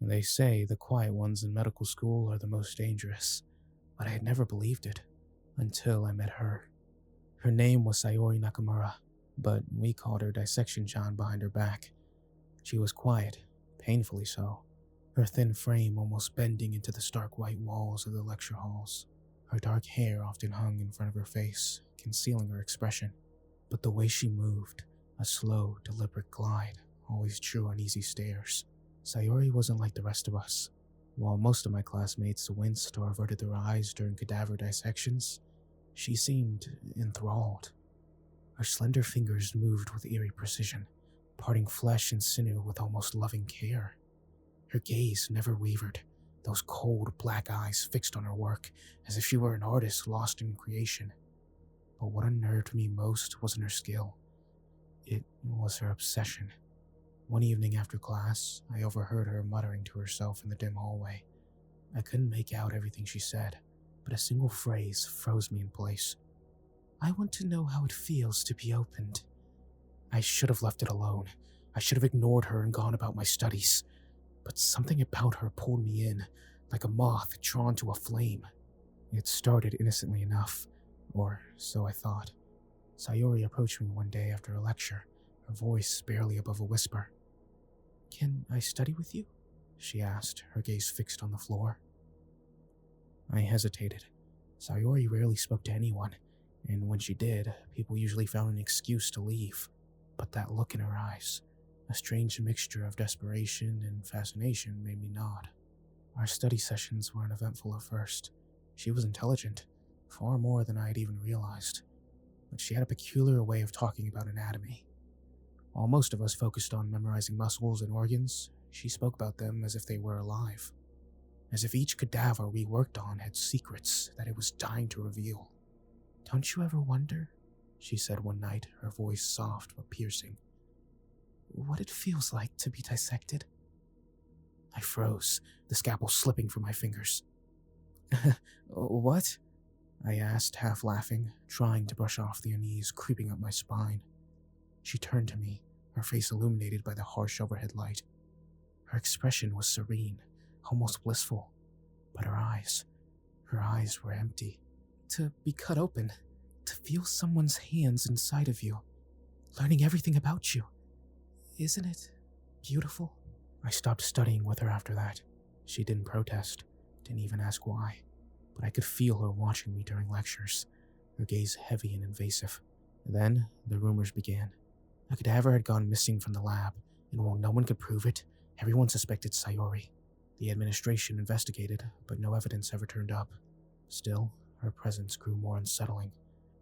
They say the quiet ones in medical school are the most dangerous, but I had never believed it until I met her. Her name was Sayori Nakamura, but we called her Dissection-chan behind her back. She was quiet, painfully so, her thin frame almost bending into the stark white walls of the lecture halls. Her dark hair often hung in front of her face, concealing her expression, but the way she moved, a slow, deliberate glide, always drew uneasy stares. Sayori wasn't like the rest of us. While most of my classmates winced or averted their eyes during cadaver dissections, she seemed enthralled. Her slender fingers moved with eerie precision, parting flesh and sinew with almost loving care. Her gaze never wavered, those cold black eyes fixed on her work, as if she were an artist lost in creation. But what unnerved me most wasn't her skill. It was her obsession. One evening after class, I overheard her muttering to herself in the dim hallway. I couldn't make out everything she said, but a single phrase froze me in place. "I want to know how it feels to be opened." I should have left it alone. I should have ignored her and gone about my studies. But something about her pulled me in, like a moth drawn to a flame. It started innocently enough, or so I thought. Sayori approached me one day after a lecture, her voice barely above a whisper. "Can I study with you?" she asked, her gaze fixed on the floor. I hesitated. Sayori rarely spoke to anyone, and when she did, people usually found an excuse to leave. But that look in her eyes, a strange mixture of desperation and fascination, made me nod. Our study sessions were uneventful at first. She was intelligent, far more than I had even realized, but she had a peculiar way of talking about anatomy. While most of us focused on memorizing muscles and organs, she spoke about them as if they were alive, as if each cadaver we worked on had secrets that it was dying to reveal. "Don't you ever wonder," she said one night, her voice soft but piercing, "what it feels like to be dissected?" I froze, the scalpel slipping from my fingers. "What?" I asked, half laughing, trying to brush off the unease creeping up my spine. She turned to me, her face illuminated by the harsh overhead light. Her expression was serene, almost blissful, but her eyes were empty. "To be cut open, to feel someone's hands inside of you, learning everything about you. Isn't it beautiful?" I stopped studying with her after that. She didn't protest, didn't even ask why, but I could feel her watching me during lectures, her gaze heavy and invasive. Then the rumors began. A cadaver had gone missing from the lab, and while no one could prove it, everyone suspected Sayori. The administration investigated, but no evidence ever turned up. Still, her presence grew more unsettling.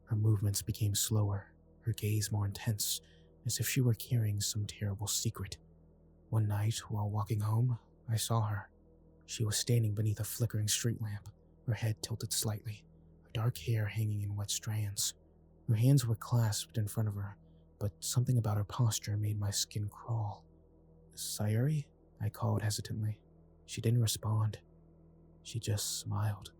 Her movements became slower, her gaze more intense, as if she were carrying some terrible secret. One night, while walking home, I saw her. She was standing beneath a flickering street lamp, her head tilted slightly, her dark hair hanging in wet strands. Her hands were clasped in front of her, but something about her posture made my skin crawl. "Sayori?" I called hesitantly. She didn't respond. She just smiled,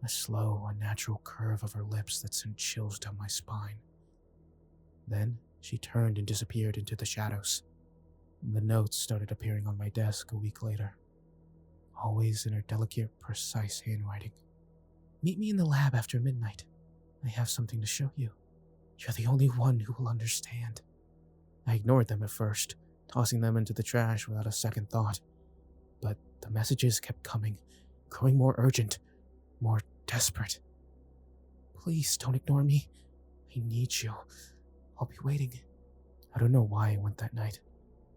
a slow, unnatural curve of her lips that sent chills down my spine. Then she turned and disappeared into the shadows. The notes started appearing on my desk a week later, always in her delicate, precise handwriting. "Meet me in the lab after midnight. I have something to show you. You're the only one who will understand." I ignored them at first, tossing them into the trash without a second thought. But the messages kept coming, growing more urgent, more desperate. "Please don't ignore me. I need you. I'll be waiting." I don't know why I went that night.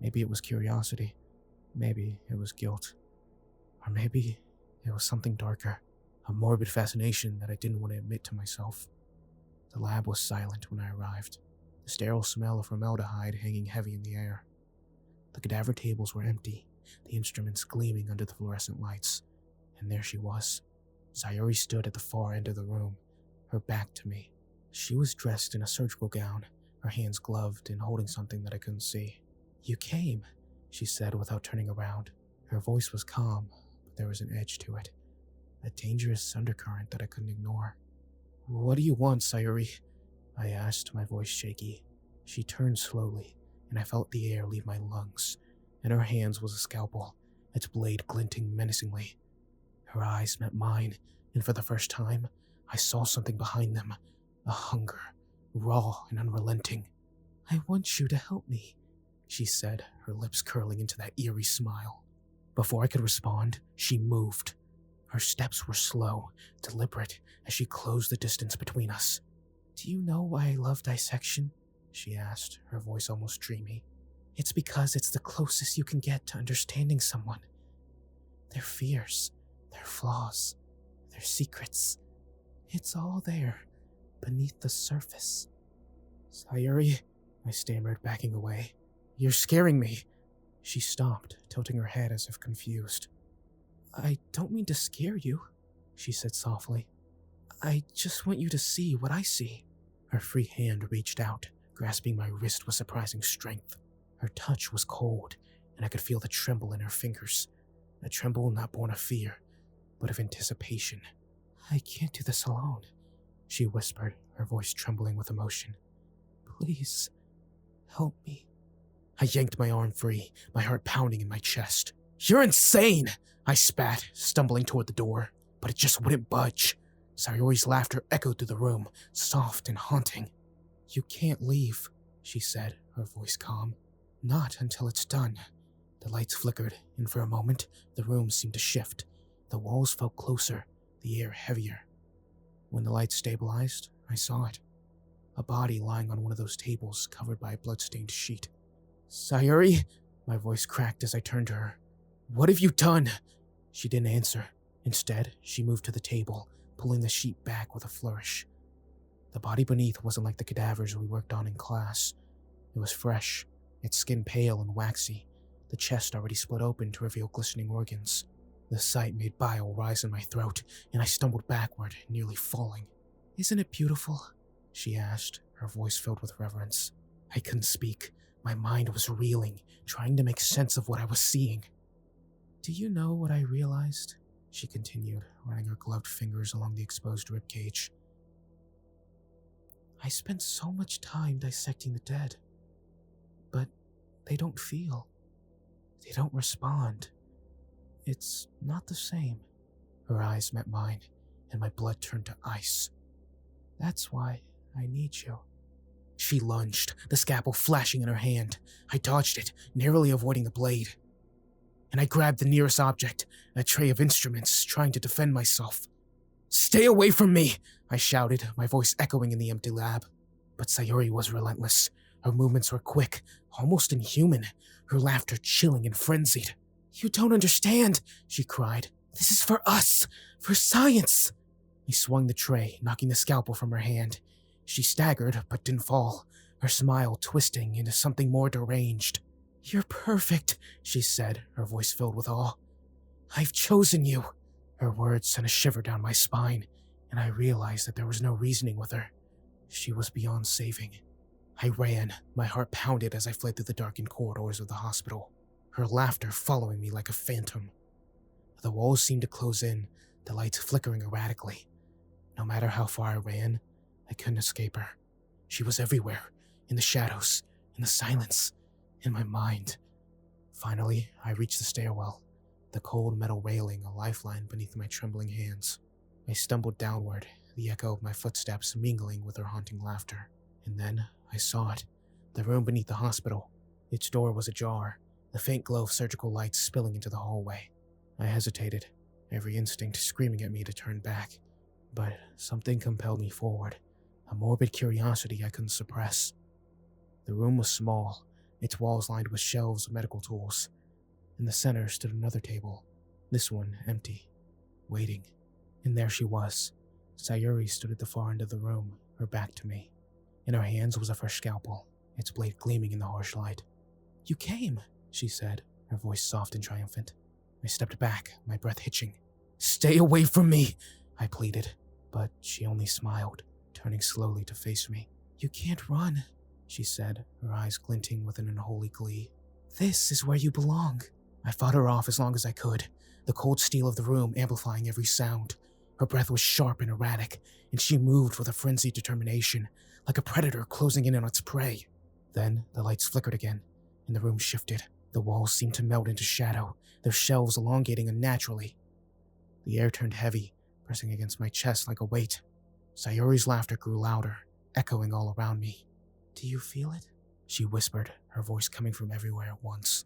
Maybe it was curiosity. Maybe it was guilt. Or maybe it was something darker, a morbid fascination that I didn't want to admit to myself. The lab was silent when I arrived, the sterile smell of formaldehyde hanging heavy in the air. The cadaver tables were empty, the instruments gleaming under the fluorescent lights. And there she was. Sayori stood at the far end of the room, her back to me. She was dressed in a surgical gown, her hands gloved and holding something that I couldn't see. "You came," she said without turning around. Her voice was calm, but there was an edge to it, a dangerous undercurrent that I couldn't ignore. "What do you want, Sayori?" I asked, my voice shaky. She turned slowly, and I felt the air leave my lungs. In her hands was a scalpel, its blade glinting menacingly. Her eyes met mine, and for the first time, I saw something behind them, a hunger, raw and unrelenting. "I want you to help me," she said, her lips curling into that eerie smile. Before I could respond, she moved. Her steps were slow, deliberate, as she closed the distance between us. "Do you know why I love dissection?" she asked, her voice almost dreamy. "It's because it's the closest you can get to understanding someone. Their fears, their flaws, their secrets. It's all there, beneath the surface." "Sayuri," I stammered, backing away. "You're scaring me." She stopped, tilting her head as if confused. "I don't mean to scare you," she said softly. "I just want you to see what I see." Her free hand reached out, grasping my wrist with surprising strength. Her touch was cold, and I could feel the tremble in her fingers, a tremble not born of fear, but of anticipation. "I can't do this alone," she whispered, her voice trembling with emotion. "Please, help me." I yanked my arm free, my heart pounding in my chest. "You're insane!" I spat, stumbling toward the door, but it just wouldn't budge. Sayori's laughter echoed through the room, soft and haunting. "You can't leave," she said, her voice calm. "Not until it's done." The lights flickered, and for a moment, the room seemed to shift. The walls felt closer, the air heavier. When the lights stabilized, I saw it. A body lying on one of those tables covered by a blood-stained sheet. "Sayuri?" My voice cracked as I turned to her. "What have you done?" She didn't answer. Instead, she moved to the table, pulling the sheet back with a flourish. The body beneath wasn't like the cadavers we worked on in class. It was fresh, its skin pale and waxy, the chest already split open to reveal glistening organs. The sight made bile rise in my throat, and I stumbled backward, nearly falling. "Isn't it beautiful?" she asked, her voice filled with reverence. I couldn't speak. My mind was reeling, trying to make sense of what I was seeing. "Do you know what I realized?" she continued, running her gloved fingers along the exposed ribcage. "I spent so much time dissecting the dead, but they don't feel. They don't respond. It's not the same." Her eyes met mine, and my blood turned to ice. "That's why I need you." She lunged, the scalpel flashing in her hand. I dodged it, narrowly avoiding the blade. And I grabbed the nearest object, a tray of instruments, trying to defend myself. "Stay away from me!" I shouted, my voice echoing in the empty lab. But Sayuri was relentless. Her movements were quick, almost inhuman, her laughter chilling and frenzied. "You don't understand," she cried. "This is for us, for science." I swung the tray, knocking the scalpel from her hand. She staggered, but didn't fall, her smile twisting into something more deranged. "You're perfect," she said, her voice filled with awe. "I've chosen you." Her words sent a shiver down my spine, and I realized that there was no reasoning with her. She was beyond saving. I ran, my heart pounded as I fled through the darkened corridors of the hospital, her laughter following me like a phantom. The walls seemed to close in, the lights flickering erratically. No matter how far I ran, I couldn't escape her. She was everywhere, in the shadows, in the silence, in my mind. Finally, I reached the stairwell, the cold metal railing a lifeline beneath my trembling hands. I stumbled downward, the echo of my footsteps mingling with her haunting laughter. And then I saw it, the room beneath the hospital. Its door was ajar, the faint glow of surgical lights spilling into the hallway. I hesitated, every instinct screaming at me to turn back. But something compelled me forward, a morbid curiosity I couldn't suppress. The room was small, its walls lined with shelves of medical tools. In the center stood another table, this one empty, waiting. And there she was. Sayuri stood at the far end of the room, her back to me. In her hands was a fresh scalpel, its blade gleaming in the harsh light. "You came," she said, her voice soft and triumphant. I stepped back, my breath hitching. "Stay away from me," I pleaded, but she only smiled, turning slowly to face me. "You can't run," she said, her eyes glinting with an unholy glee. "This is where you belong." I fought her off as long as I could, the cold steel of the room amplifying every sound. Her breath was sharp and erratic, and she moved with a frenzied determination, like a predator closing in on its prey. Then the lights flickered again, and the room shifted. The walls seemed to melt into shadow, their shelves elongating unnaturally. The air turned heavy, pressing against my chest like a weight. Sayori's laughter grew louder, echoing all around me. "Do you feel it?" she whispered, her voice coming from everywhere at once.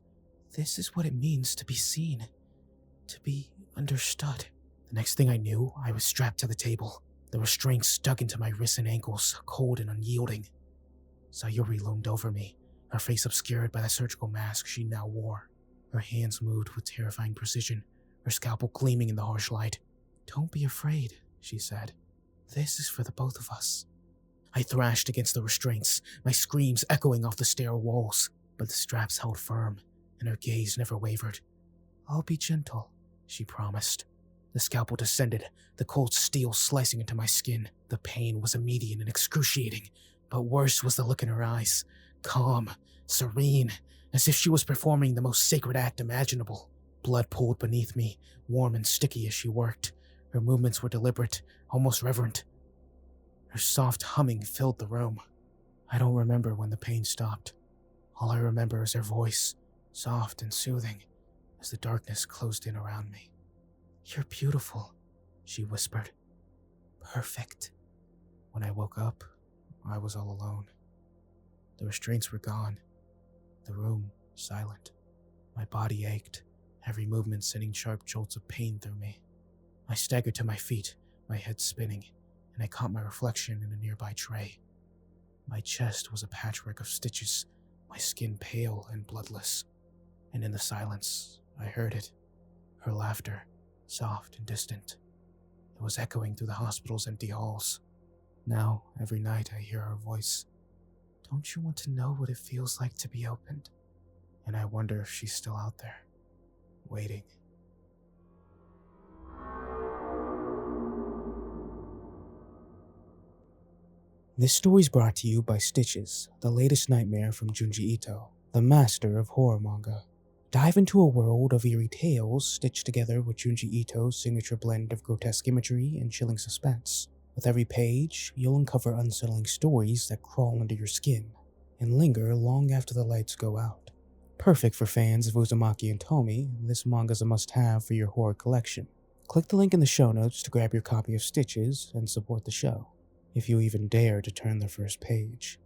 "This is what it means to be seen, to be understood." The next thing I knew, I was strapped to the table, the restraints stuck into my wrists and ankles, cold and unyielding. Sayori loomed over me, her face obscured by the surgical mask she now wore. Her hands moved with terrifying precision, her scalpel gleaming in the harsh light. "Don't be afraid," she said. "This is for the both of us." I thrashed against the restraints, my screams echoing off the stair walls, but the straps held firm, and her gaze never wavered. "I'll be gentle," she promised. The scalpel descended, the cold steel slicing into my skin. The pain was immediate and excruciating, but worse was the look in her eyes. Calm, serene, as if she was performing the most sacred act imaginable. Blood pooled beneath me, warm and sticky as she worked. Her movements were deliberate, almost reverent. Her soft humming filled the room. I don't remember when the pain stopped. All I remember is her voice, soft and soothing, as the darkness closed in around me. "You're beautiful," she whispered. "Perfect." When I woke up, I was all alone. The restraints were gone. The room silent. My body ached, every movement sending sharp jolts of pain through me. I staggered to my feet, my head spinning, and I caught my reflection in a nearby tray. My chest was a patchwork of stitches, my skin pale and bloodless. And in the silence, I heard it. Her laughter, soft and distant. It was echoing through the hospital's empty halls. Now, every night I hear her voice. "Don't you want to know what it feels like to be opened?" And I wonder if she's still out there, waiting. This story is brought to you by Stitches, the latest nightmare from Junji Ito, the master of horror manga. Dive into a world of eerie tales stitched together with Junji Ito's signature blend of grotesque imagery and chilling suspense. With every page, you'll uncover unsettling stories that crawl under your skin and linger long after the lights go out. Perfect for fans of Uzumaki and Tomi, this manga's a must-have for your horror collection. Click the link in the show notes to grab your copy of Stitches and support the show, if you even dare to turn the first page.